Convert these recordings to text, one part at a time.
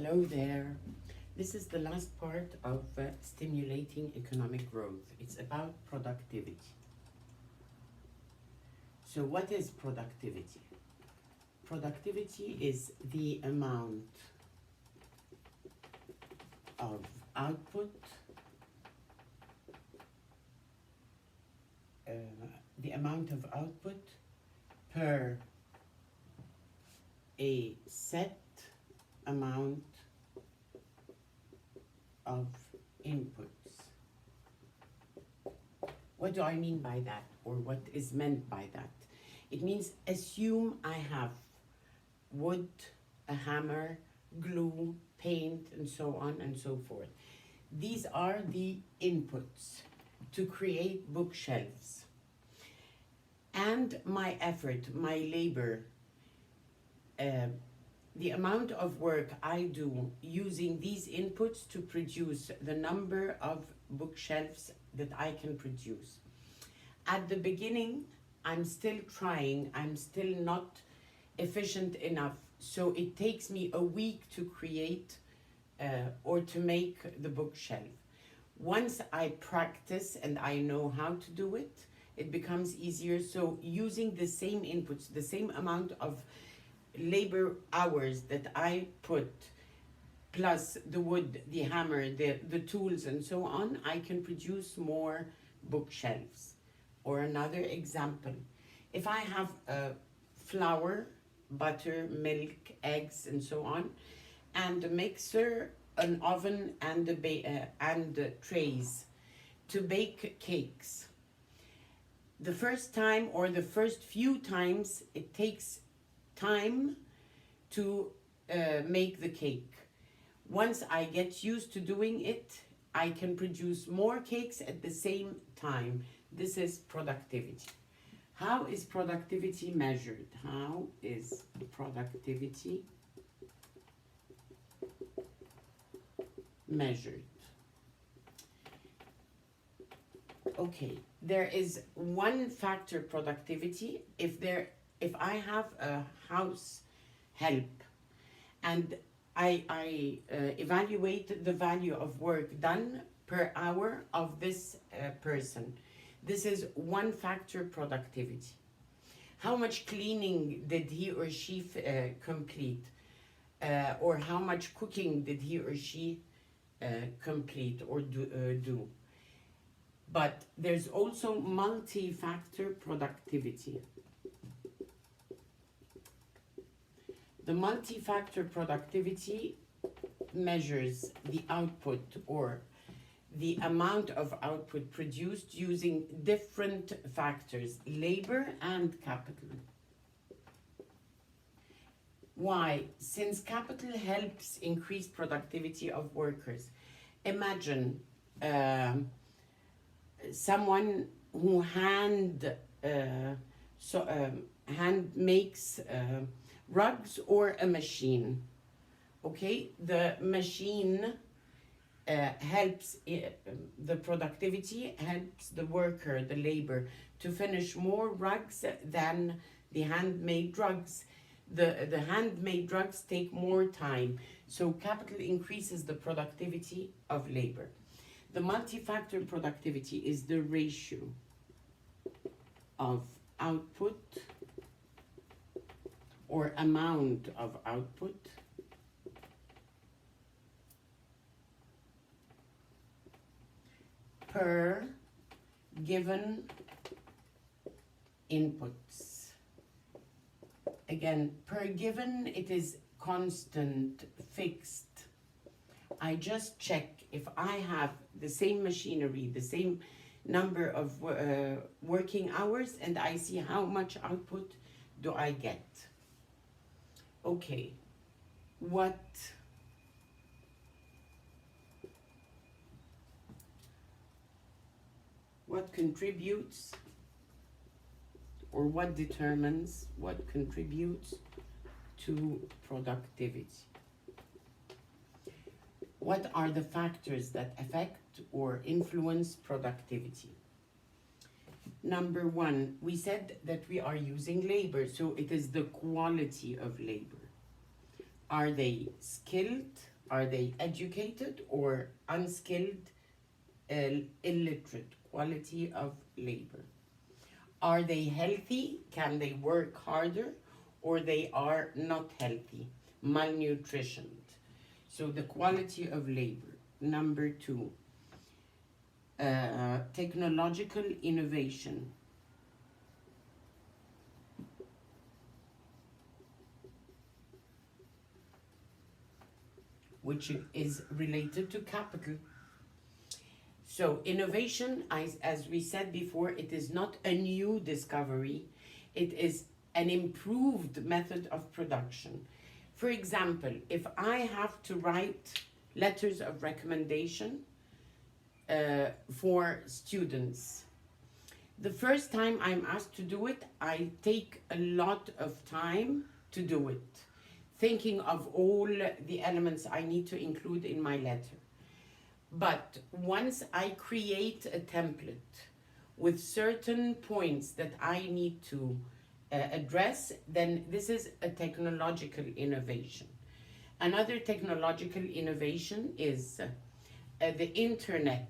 Hello there. This is the last part of stimulating economic growth. It's about productivity. So, what is productivity? Productivity is the amount of output, uh, per a set amount of inputs. What do I mean by that, or what is meant by that? It means assume I have wood, a hammer, glue, paint, and so on and so forth. These are the inputs to create bookshelves. And my effort, my labor, the amount of work I do using these inputs to produce the number of bookshelves that I can produce. At the beginning, I'm still trying, I'm still not efficient enough, so it takes me a week to create or to make the bookshelf. Once I practice and I know how to do it, it becomes easier. So using the same inputs, the same amount of labor hours that I put, plus the wood, the hammer, the tools, and so on, I can produce more bookshelves. Or another example, if I have flour, butter, milk, eggs, and so on, and a mixer, an oven, and trays to bake cakes, the first time or the first few times it takes time to make the cake. Once I get used to doing it, I can produce more cakes at the same time. This is productivity. How is productivity measured? How is productivity measured? Okay, there is one factor productivity. If I have a house help and I evaluate the value of work done per hour of this person, this is one factor productivity. How much cleaning did he or she complete? Or how much cooking did he or she complete or do? But there's also multi-factor productivity. The multi-factor productivity measures the output or the amount of output produced using different factors, labor and capital. Why? Since capital helps increase productivity of workers. Imagine someone who hand makes rugs or a machine. Okay, the machine helps the productivity, helps the worker, the labor, to finish more rugs than the handmade rugs. The handmade rugs take more time, so capital increases the productivity of labor. The multi-factor productivity is the ratio of output or amount of output per given inputs. Again, per given, it is constant, fixed. I just check if I have the same machinery, the same number of working hours, and I see how much output do I get. Okay, what contributes or what determines, what contributes to productivity? What are the factors that affect or influence productivity? Number one, we said that we are using labor, so it is the quality of labor. Are they skilled Are they educated or unskilled, illiterate? Quality of labor. Are they healthy? Can they work harder? Or they are not healthy, malnutritioned? So the quality of labor. Number 2, technological innovation. Which is related to capital. So innovation, as we said before, it is not a new discovery. It is an improved method of production. For example, if I have to write letters of recommendation for students, the first time I'm asked to do it, I take a lot of time to do it, thinking of all the elements I need to include in my letter. But once I create a template with certain points that I need to address, then this is a technological innovation. Another technological innovation is the internet,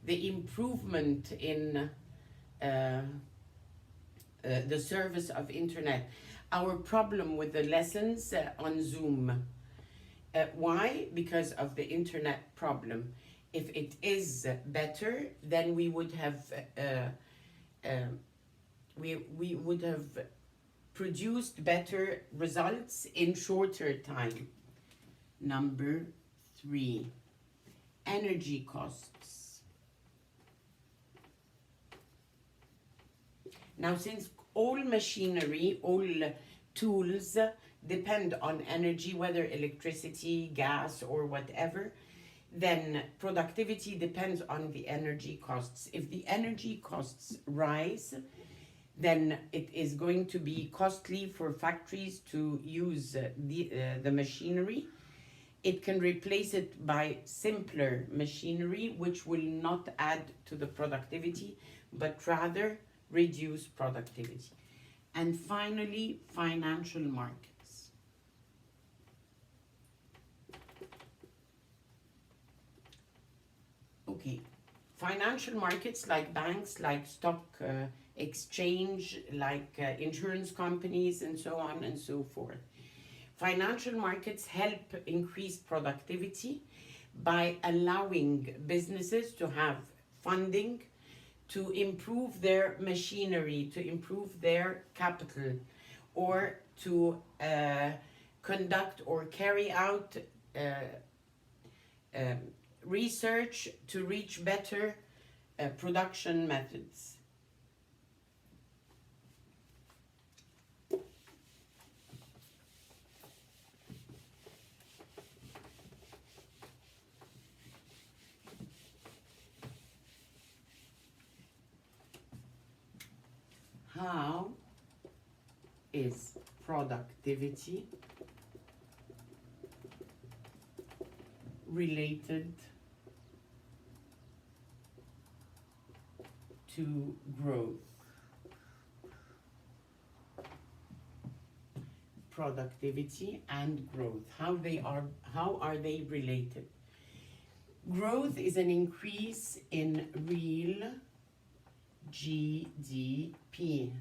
the improvement in the service of internet. Our problem with the lessons on Zoom. Why? Because of the internet problem. If it is better, then we would have we would have produced better results in shorter time. Number 3, energy costs. Now, since all machinery, all tools depend on energy, whether electricity, gas, or whatever, then productivity depends on the energy costs. If the energy costs rise, then it is going to be costly for factories to use the machinery. It can replace it by simpler machinery, which will not add to the productivity, but rather reduce productivity. And finally, financial markets. Okay, financial markets like banks, like stock exchange, like insurance companies, and so on and so forth. Financial markets help increase productivity by allowing businesses to have funding to improve their machinery, to improve their capital, or to conduct or carry out research to reach better production methods. How is productivity related to growth? Productivity and growth, how are they related? Growth is an increase in real GDP,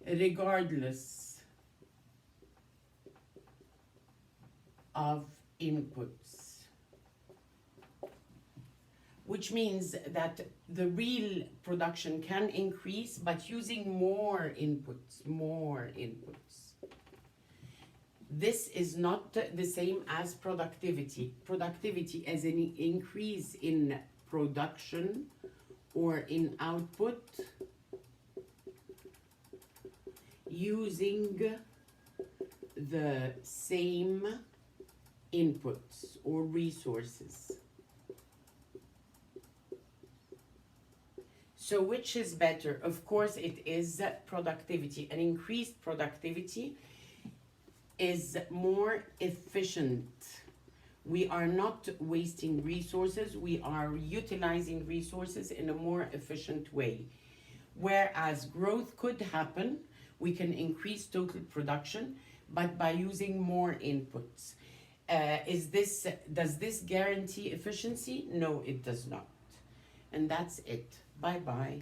regardless of inputs, which means that the real production can increase, but using more inputs. This is not the same as productivity. Productivity is an increase in production or in output using the same inputs or resources. So which is better? Of course, it is productivity. An increased productivity is more efficient. We are not wasting resources, we are utilizing resources in a more efficient way. Whereas growth could happen, we can increase total production, but by using more inputs. Does this guarantee efficiency? No, it does not. And that's it. Bye bye.